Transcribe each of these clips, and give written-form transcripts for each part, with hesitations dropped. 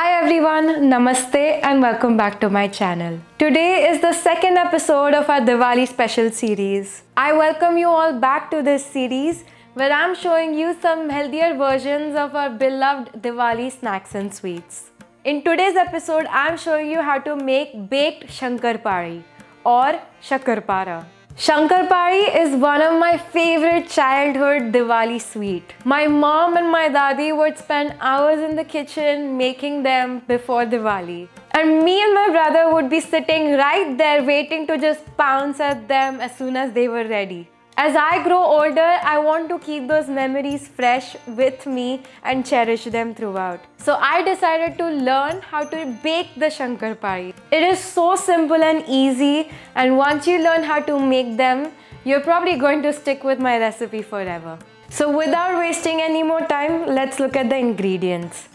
Hi everyone, Namaste and welcome back to my channel. Today is the second episode of our Diwali special series. I welcome you all back to this series where I'm showing you some healthier versions of our beloved Diwali snacks and sweets. In today's episode, I'm showing you how to make baked Shankarpali or Shakkarpara. Shankarpali is one of my favorite childhood Diwali sweet. My mom and my dadi would spend hours in the kitchen making them before Diwali. And me and my brother would be sitting right there waiting to just pounce at them as soon as they were ready. As I grow older, I want to keep those memories fresh with me and cherish them throughout. So I decided to learn how to bake the Shankarpali. It is so simple and easy, and once you learn how to make them, you're probably going to stick with my recipe forever. So without wasting any more time, let's look at the ingredients.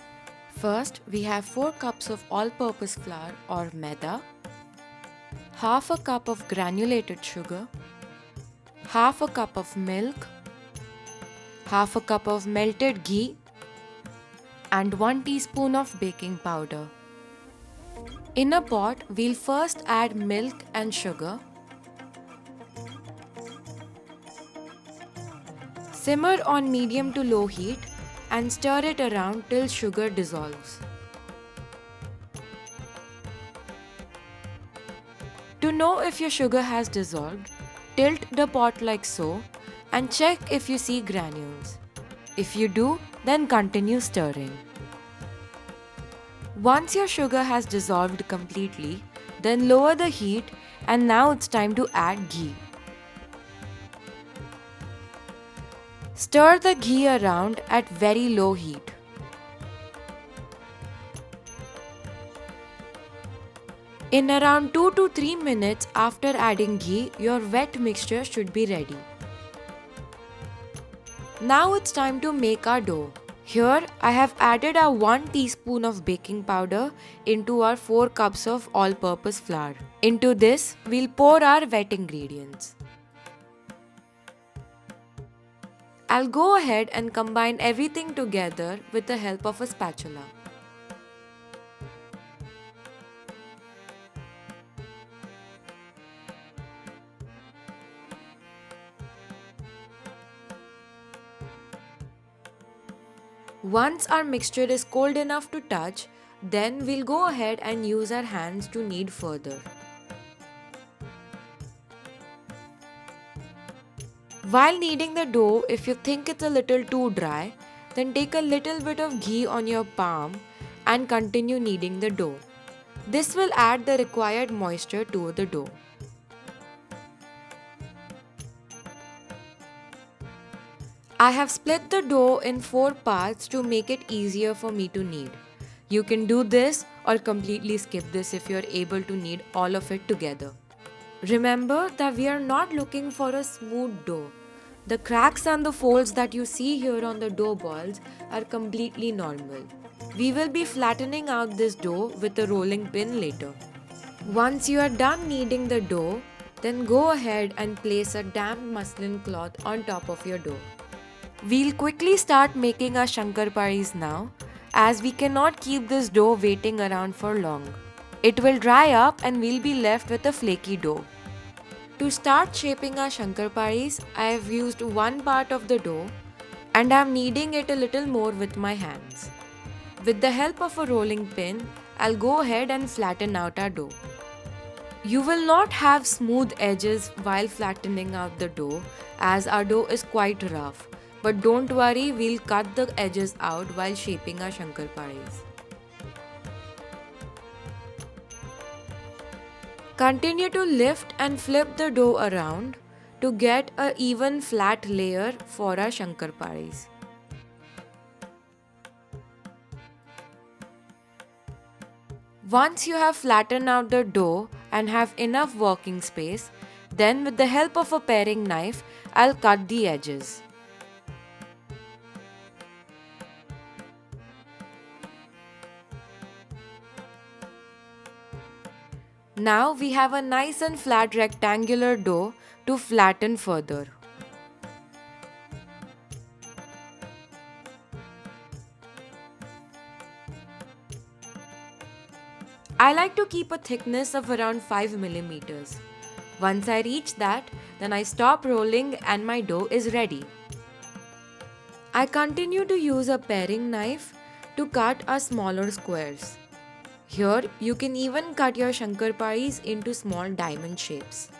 First, we have 4 cups of all-purpose flour or maida, half a cup of granulated sugar, half a cup of milk, half a cup of melted ghee, and 1 teaspoon of baking powder. In a pot, we'll first add milk and sugar. Simmer on medium to low heat and stir it around till sugar dissolves. To know if your sugar has dissolved, tilt the pot like so and check if you see granules. If you do, then continue stirring. Once your sugar has dissolved completely, then lower the heat and now it's time to add ghee. Stir the ghee around at very low heat. In around 2 to 3 minutes after adding ghee, your wet mixture should be ready. Now it's time to make our dough. Here I have added our 1 teaspoon of baking powder into our 4 cups of all-purpose flour. Into this, we'll pour our wet ingredients. I'll go ahead and combine everything together with the help of a spatula. Once our mixture is cold enough to touch, then we'll go ahead and use our hands to knead further. While kneading the dough, if you think it's a little too dry, then take a little bit of ghee on your palm and continue kneading the dough. This will add the required moisture to the dough. I have split the dough in 4 parts to make it easier for me to knead. You can do this or completely skip this if you are able to knead all of it together. Remember that we are not looking for a smooth dough. The cracks and the folds that you see here on the dough balls are completely normal. We will be flattening out this dough with a rolling pin later. Once you are done kneading the dough, then go ahead and place a damp muslin cloth on top of your dough. We'll quickly start making our Shankarpalis now, as we cannot keep this dough waiting around for long. It will dry up and we'll be left with a flaky dough. To start shaping our Shankarpalis, I have used 1 part of the dough and I'm kneading it a little more with my hands. With the help of a rolling pin, I'll go ahead and flatten out our dough. You will not have smooth edges while flattening out the dough, as our dough is quite rough. But don't worry, we'll cut the edges out while shaping our Shankarpalis. Continue to lift and flip the dough around to get an even flat layer for our Shankarpalis. Once you have flattened out the dough and have enough working space, then with the help of a paring knife, I'll cut the edges. Now we have a nice and flat rectangular dough to flatten further. I like to keep a thickness of around 5 millimeters. Once I reach that, then I stop rolling and my dough is ready. I continue to use a paring knife to cut our smaller squares. Here, you can even cut your Shankarparis into small diamond shapes.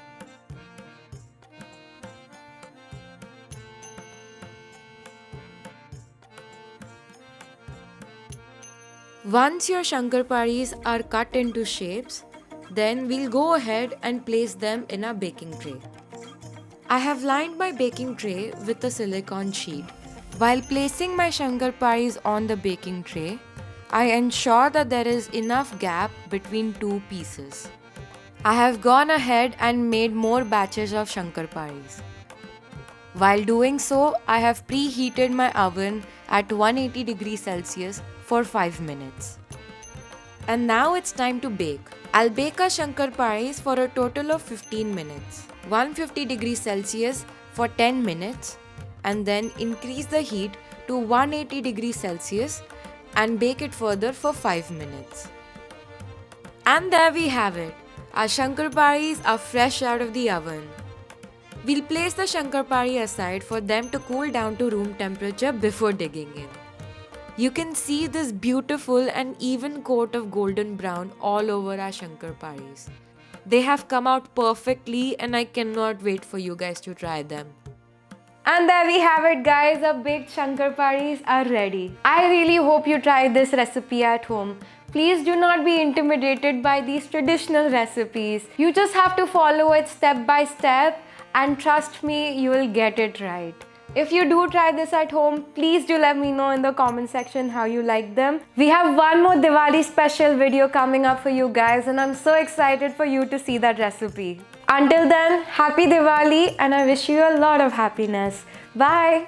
Once your Shankarparis are cut into shapes, then we'll go ahead and place them in a baking tray. I have lined my baking tray with a silicone sheet. While placing my Shankarparis on the baking tray, I ensure that there is enough gap between two pieces. I have gone ahead and made more batches of Shankarparis. While doing so, I have preheated my oven at 180 degrees Celsius for 5 minutes. And now it's time to bake. I'll bake our Shankarparis for a total of 15 minutes. 150 degrees Celsius for 10 minutes, and then increase the heat to 180 degrees Celsius and bake it further for 5 minutes. And there we have it. Our Shankarparis are fresh out of the oven. We'll place the Shankarpari aside for them to cool down to room temperature before digging in. You can see this beautiful and even coat of golden brown all over our Shankarparis. They have come out perfectly and I cannot wait for you guys to try them. And there we have it, guys. Our baked Shankarparis are ready. I really hope you try this recipe at home. Please do not be intimidated by these traditional recipes. You just have to follow it step by step, and trust me, you will get it right. If you do try this at home, please do let me know in the comment section how you like them. We have one more Diwali special video coming up for you guys, and I'm so excited for you to see that recipe. Until then, happy Diwali, and I wish you a lot of happiness. Bye!